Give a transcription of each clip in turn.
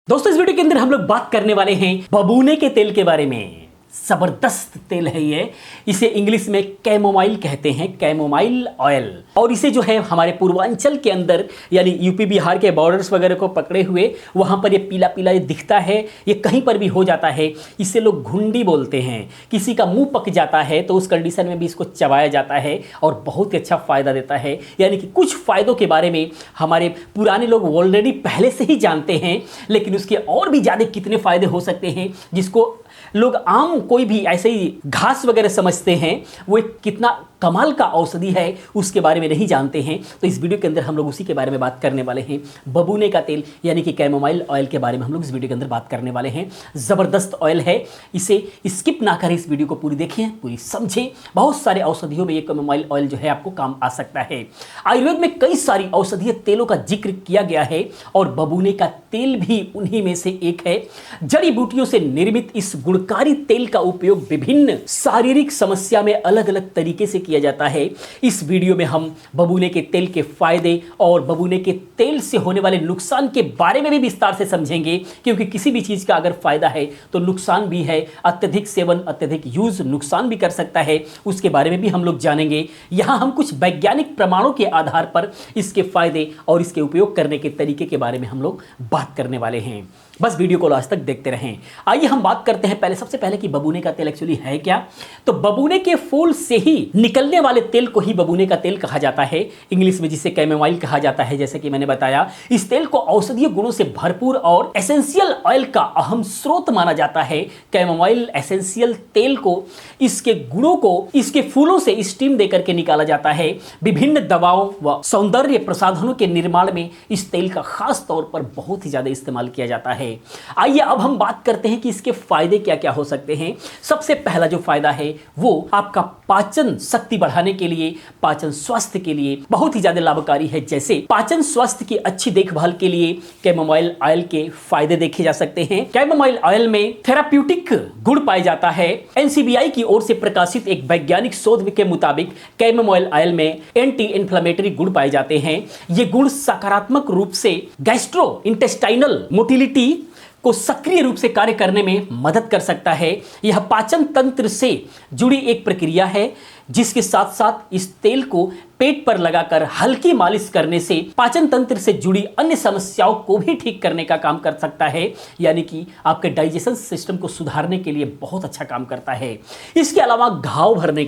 दोस्तों इस वीडियो के अंदर हम लोग बात करने वाले हैं बबूने के तेल के बारे में। जबरदस्त तेल है ये। इसे इंग्लिश में कैमोमाइल कहते हैं, कैमोमाइल ऑयल। और इसे जो है हमारे पूर्वांचल के अंदर यानी यूपी बिहार के बॉर्डर्स वगैरह को पकड़े हुए वहां पर ये पीला पीला ये दिखता है, ये कहीं पर भी हो जाता है। इसे लोग घुंडी बोलते हैं। किसी का मुंह पक जाता है तो उस कंडीशन में भी इसको चबाया जाता है और बहुत ही अच्छा फायदा देता है। यानी कि कुछ फायदों के बारे में हमारे पुराने लोग ऑलरेडी पहले से ही जानते हैं, लेकिन उसके और भी ज़्यादा कितने फायदे हो सकते हैं जिसको लोग आम कोई भी ऐसे ही घास वगैरह समझते हैं, वो एक कितना कमाल का औषधि है उसके बारे में नहीं जानते हैं। तो इस वीडियो के अंदर हम लोग उसी के बारे में बात करने वाले हैं। बबूने का तेल यानी कि कैमोमाइल ऑयल के बारे में हम लोग इस वीडियो के अंदर बात करने वाले हैं। ज़बरदस्त ऑयल है, इसे स्किप ना करें, इस वीडियो को पूरी देखें, पूरी समझें। बहुत सारे औषधियों में ये कैमोमाइल ऑयल जो है आपको काम आ सकता है। आयुर्वेद में कई सारी औषधीय तेलों का जिक्र किया गया है और बबूने का तेल भी उन्हीं में से एक है। जड़ी बूटियों से निर्मित इस गुणकारी तेल का उपयोग विभिन्न शारीरिक समस्या में अलग अलग तरीके से किया जाता है। इस वीडियो में हम बबूने के तेल के फायदे और बबूने के तेल से होने वाले नुकसान के बारे में भी विस्तार से समझेंगे, क्योंकि किसी भी चीज का अगर फायदा है तो नुकसान भी है। अत्यधिक सेवन, अत्यधिक यूज नुकसान भी कर सकता है, उसके बारे में भी हम लोग जानेंगे। यहां हम कुछ वैज्ञानिक प्रमाणों के आधार पर इसके फायदे और इसके उपयोग करने के तरीके के बारे में हम लोग बात करने वाले हैं। बस वीडियो को लास्ट तक देखते रहें। आइए हम बात करते हैं सबसे पहले कि बबूने का तेल एक्चुअली है क्या। तो बबूने के फूल से ही निकलने वाले तेल को ही बबूने का तेल कहा जाता है, इंग्लिश में जिसे कैमोमाइल कहा जाता है। जैसे कि मैंने बताया, इस तेल को औषधीय गुणों से भरपूर और एसेंशियल ऑयल का अहम स्रोत माना जाता है। कैमोमाइल एसेंशियल तेल को, इसके गुणों को इसके फूलों से स्टीम देकर के निकाला जाता है। विभिन्न दवाओं व सौंदर्य प्रसाधनों के निर्माण में इस तेल का खास तौर पर बहुत ही ज्यादा इस्तेमाल किया जाता है। आइए अब हम बात करते हैं कि इसके फायदे क्या क्या हो सकते हैं। सबसे पहला जो फायदा है वो आपका पाचन शक्ति बढ़ाने के लिए, पाचन स्वास्थ्य के लिए बहुत ही ज्यादा लाभकारी है। जैसे पाचन स्वास्थ्य की अच्छी देखभाल के लिए कैमोमाइल ऑयल के फायदे देखे जा सकते हैं। कैमोमाइल ऑयल में थेराप्यूटिक गुण पाया जाता है। एनसीबीआई की ओर से प्रकाशित एक वैज्ञानिक शोध के मुताबिक कैमोमाइल ऑयल में एंटी इन्फ्लेमेटरी गुण पाए जाते हैं। ये गुण सकारात्मक रूप से गैस्ट्रो इंटेस्टाइनल मोटिलिटी को सक्रिय रूप से कार्य करने में मदद कर सकता है। यह पाचन तंत्र से जुड़ी एक प्रक्रिया है, जिसके साथ साथ इस तेल को पेट पर लगाकर हल्की मालिश करने से पाचन तंत्र से जुड़ी अन्य समस्याओं को भी ठीक करने का काम कर सकता है। यानी कि आपके डाइजेशन सिस्टम को सुधारने के लिए बहुत अच्छा काम करता है। इसके अलावा घाव भरने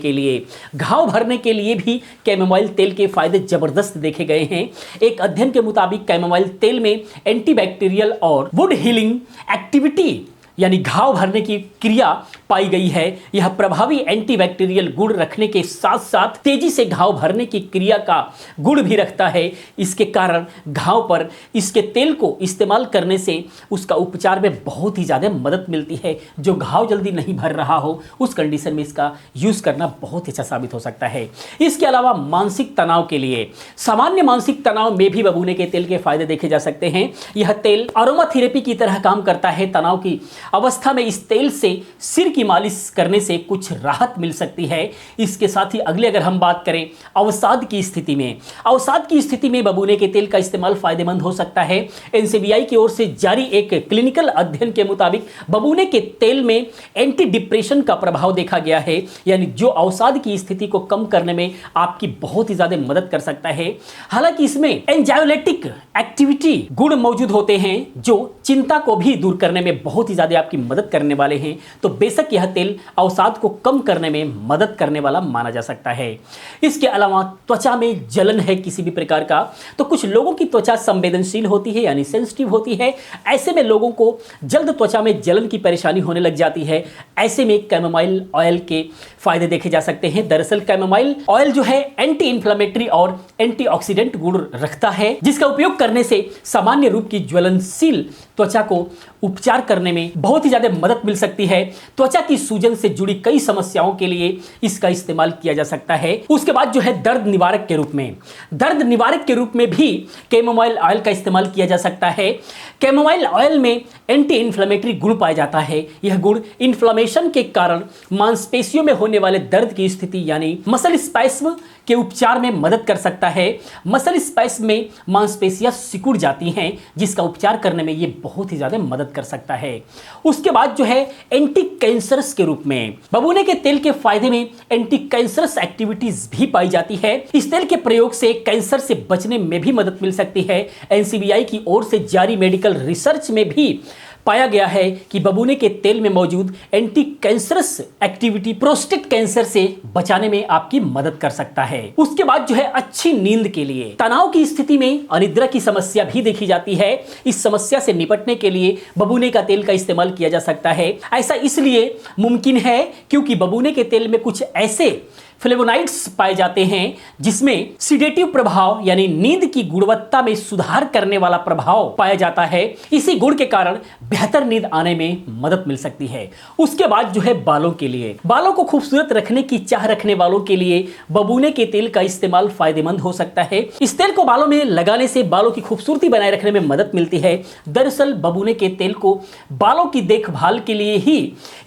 के लिए भी कैमोमाइल तेल के फायदे जबरदस्त देखे गए हैं। एक अध्ययन के मुताबिक कैमोमाइल तेल में एंटीबैक्टीरियल और वुंड हीलिंग एक्टिविटी यानी घाव भरने की क्रिया पाई गई है। यह प्रभावी एंटीबैक्टीरियल गुण रखने के साथ साथ तेजी से घाव भरने की क्रिया का गुण भी रखता है। इसके कारण घाव पर इसके तेल को इस्तेमाल करने से उसका उपचार में बहुत ही ज़्यादा मदद मिलती है। जो घाव जल्दी नहीं भर रहा हो उस कंडीशन में इसका यूज़ करना बहुत ही अच्छा साबित हो सकता है। इसके अलावा मानसिक तनाव के लिए, सामान्य मानसिक तनाव में भी बबूने के तेल के फायदे देखे जा सकते हैं। यह तेल अरोमा थेरेपी की तरह काम करता है। तनाव की अवस्था में इस तेल से सिर की मालिश करने से कुछ राहत मिल सकती है। इसके साथ ही अगले अगर हम बात करें अवसाद की स्थिति में बबूने के तेल का इस्तेमाल फायदेमंद हो सकता है। एनसीबीआई की ओर से जारी एक क्लिनिकल अध्ययन के मुताबिक बबूने के तेल में एंटी डिप्रेशन का प्रभाव देखा गया है। यानी जो अवसाद की स्थिति को कम करने में आपकी बहुत ही ज्यादा मदद कर सकता है। हालांकि इसमें एंजाइलेटिक एक्टिविटी गुण मौजूद होते हैं जो चिंता को भी दूर करने में बहुत ही ज्यादा आपकी मदद करने वाले हैं। तो बेशक यह तेल अवसाद को कम करने में मदद करने वाला माना जा सकता है। इसके अलावा त्वचा में जलन है किसी भी प्रकार का, तो कुछ लोगों की त्वचा संवेदनशील होती है यानी सेंसिटिव होती है। ऐसे में लोगों को जल्द त्वचा में जलन की परेशानी होने लग जाती है। ऐसे में कैमोमाइल ऑयल के फायदे देखे जा सकते हैं। दरअसल कैमोमाइल ऑयल जो है एंटी इन्फ्लेमेटरी और एंटीऑक्सीडेंट गुण रखता है, जिसका उपयोग करने से सामान्य रूप की ज्वलनशील त्वचा को उपचार करने में बहुत ही ज्यादा मदद मिल सकती है। त्वचा की सूजन से जुड़ी कई समस्याओं के लिए इसका इस्तेमाल किया जा सकता है। उसके बाद जो है दर्द निवारक के रूप में, दर्द निवारक के रूप में भी कैमोमाइल ऑयल का इस्तेमाल किया जा सकता है। कैमोमाइल ऑयल में एंटी इन्फ्लेमेटरी गुण पाया जाता है। यह गुण इन्फ्लेमेशन के कारण मांसपेशियों में होने वाले दर्द की स्थिति यानी मसल स्पैस्म के उपचार में मदद कर सकता है। मसल स्पैस्म में मांसपेशियां सिकुड़ जाती हैं, जिसका उपचार करने में यह बहुत ही ज्यादा मदद कर सकता है। उसके बाद जो है एंटी कैंसरस के रूप में बबूने के तेल के फायदे में एंटी कैंसरस एक्टिविटीज भी पाई जाती है। इस तेल के प्रयोग से कैंसर से बचने में भी मदद मिल सकती है। एनसीबीआई की ओर से जारी मेडिकल रिसर्च में भी पाया गया है कि बबूने के तेल में मौजूद anti cancerous activity prostate cancer से बचाने में आपकी मदद कर सकता है। उसके बाद जो है अच्छी नींद के लिए, तनाव की स्थिति में अनिद्रा की समस्या भी देखी जाती है। इस समस्या से निपटने के लिए बबूने का तेल का इस्तेमाल किया जा सकता है। ऐसा इसलिए मुमकिन है क्योंकि बबूने के तेल में कुछ ऐसे फ्लेवोनाइड्स पाए जाते हैं जिसमें सिडेटिव प्रभाव यानी नींद की गुणवत्ता में सुधार करने वाला प्रभाव पाया जाता है। इसी गुण के कारण बेहतर नींद आने में मदद मिल सकती है। उसके बाद जो है बालों के लिए, बालों को खूबसूरत रखने की चाह रखने वालों के लिए बबूने के तेल का इस्तेमाल फायदेमंद हो सकता है। इस तेल को बालों में लगाने से बालों की खूबसूरती बनाए रखने में मदद मिलती है। दरअसल बबूने के तेल को बालों की देखभाल के लिए ही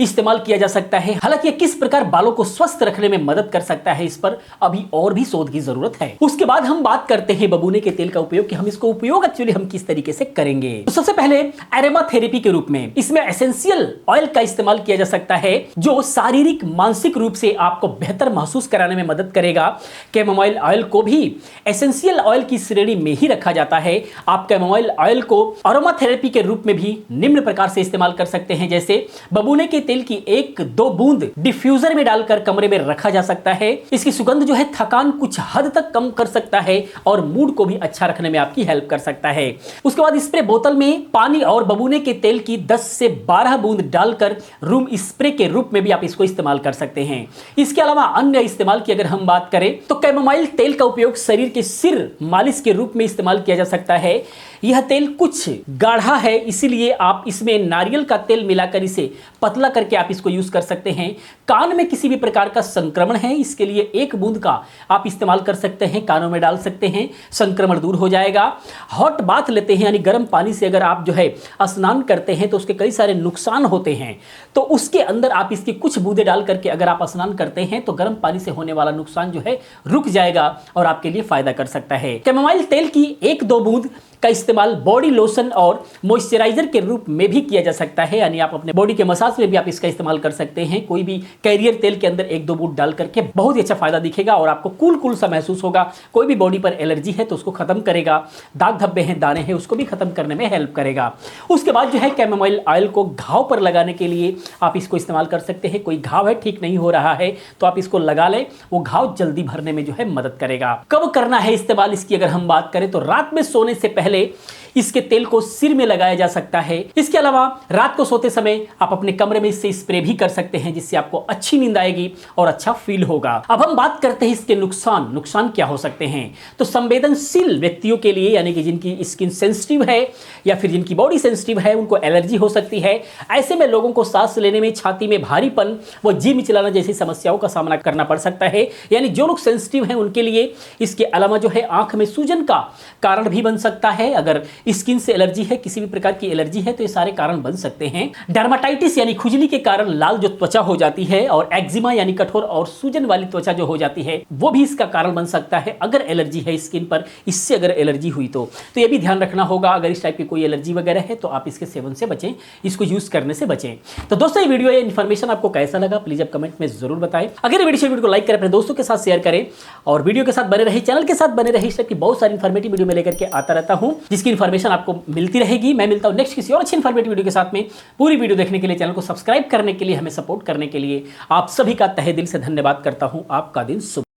इस्तेमाल किया जा सकता है। हालांकि किस प्रकार बालों को स्वस्थ रखने में मदद कर सकता है, इस पर अभी और भी शोध की जरूरत है। उसके बाद हम बात करते हैं बबूने के तेल का उपयोग कि हम इसको उपयोग एक्चुअली हम किस तरीके से करेंगे। तो सबसे पहले एरोमा थेरेपी के रूप में इसमें एसेंशियल ऑयल का इस्तेमाल किया जा सकता है, जो शारीरिक मानसिक रूप से आपको बेहतर महसूस कराने में मदद करेगा। कैमोमाइल ऑयल को भी एसेंशियल ऑयल की श्रेणी में ही रखा जाता है। आप कैमोमाइल ऑयल को एरोमा थेरेपी के रूप में भी निम्न प्रकार से इस्तेमाल कर सकते हैं, जैसे बबूने के तेल की 1-2 बूंद डिफ्यूजर में डालकर कमरे में रखा जा सकता है। इसकी सुगंध जो है थकान कुछ हद तक कम कर सकता है और मूड को भी अच्छा रखने में आपकी हेल्प कर सकता है। उसके बाद स्प्रे बोतल में पानी और बबूने के तेल की 10 से 12 बूंद डालकर रूम स्प्रे के रूप में भी आप इसको इस्तेमाल कर सकते हैं। इसके अलावा अन्य इस्तेमाल की अगर हम बात करें तो कैमोमाइल तेल का उपयोग शरीर के सिर मालिश के रूप में इस्तेमाल किया जा सकता है। यह तेल कुछ गाढ़ा है, इसीलिए आप इसमें नारियल का तेल मिलाकर इसे पतला करके आप इसको यूज कर सकते हैं। कान में किसी भी प्रकार का संक्रमण है, इसके लिए 1 बूंद का आप इस्तेमाल कर सकते हैं, कानों में डाल सकते हैं, संक्रमण दूर हो जाएगा। हॉट बाथ लेते हैं यानी गर्म पानी से अगर आप जो है स्नान करते हैं तो उसके कई सारे नुकसान होते हैं, तो उसके अंदर आप इसकी कुछ बूंदे डाल करके अगर आप स्नान करते हैं तो गर्म पानी से होने वाला नुकसान जो है रुक जाएगा और आपके लिए फायदा कर सकता है। कैमोमाइल तेल की 1-2 बूंद का इस्तेमाल बॉडी लोशन और मॉइस्चराइजर के रूप में भी किया जा सकता है, यानी आप अपने बॉडी के मसाज में भी आप इसका इस्तेमाल कर सकते हैं। कोई भी कैरियर तेल के अंदर 1-2 बूंद डाल करके बहुत ही अच्छा फायदा दिखेगा और आपको कूल सा महसूस होगा। कोई भी बॉडी पर एलर्जी है तो उसको खत्म करेगा, दाग धब्बे हैं, दाने हैं, उसको भी खत्म करने में हेल्प करेगा। उसके बाद जो है कैमोमाइल ऑयल को घाव पर लगाने के लिए आप इसको इस्तेमाल कर सकते हैं। कोई घाव है, ठीक नहीं हो रहा है, तो आप इसको लगा लें, वो घाव जल्दी भरने में जो है मदद करेगा। कब करना है इस्तेमाल इसकी अगर हम बात करें तो रात में सोने से पहले इसके तेल को सिर में लगाया जा सकता है। इसके अलावा रात को सोते समय आप अपने कमरे में इससे स्प्रे भी कर सकते हैं, जिससे आपको अच्छी नींद आएगी और अच्छा फील होगा। अब हम बात करते हैं इसके नुकसान क्या हो सकते हैं। तो संवेदनशील व्यक्तियों के लिए, यानी कि जिनकी स्किन सेंसिटिव है या फिर जिनकी बॉडी सेंसिटिव है, उनको एलर्जी हो सकती है। ऐसे में लोगों को सांस लेने में, छाती में भारीपन व जी मिचलाना जैसी समस्याओं का सामना करना पड़ सकता है। यानी जो लोग सेंसिटिव हैं उनके लिए इसके अलावा जो है आंख में सूजन का कारण भी बन सकता है। अगर स्किन से एलर्जी है, किसी भी प्रकार की एलर्जी है, तो ये सारे कारण बन सकते हैं। डर्माटाइटिस यानी खुजली के कारण लाल जो त्वचा हो जाती है और एक्जिमा यानी कठोर और सूजन वाली त्वचा जो हो जाती है, वो भी इसका कारण बन सकता है। अगर एलर्जी है स्किन पर, इससे अगर एलर्जी हुई तो ये भी ध्यान रखना होगा। अगर इस टाइप की कोई एलर्जी वगैरह है तो आप इसके सेवन से बचें, इसको यूज करने से बचें। तो दोस्तों ये वीडियो, ये इन्फॉर्मेशन आपको कैसा लगा प्लीज आप कमेंट में जरूर बताएं। अगर वीडियो को लाइक करें, अपने दोस्तों के साथ शेयर करें और वीडियो के साथ बने रहे, चैनल के साथ बने रहे। इस टाइप की बहुत सारी इन्फॉर्मेटिव वीडियो में लेकर के आता रहता हूं, जिसकी इन्फॉर्मेशन आपको मिलती रहेगी। मैं मिलता हूं नेक्स्ट किसी और अच्छी इन्फॉर्मेटिव वीडियो के साथ में। पूरी वीडियो देखने के लिए, चैनल को सब्सक्राइब करने के लिए, हमें सपोर्ट करने के लिए आप सभी का तहे दिल से धन्यवाद करता हूं। आपका दिन शुभ।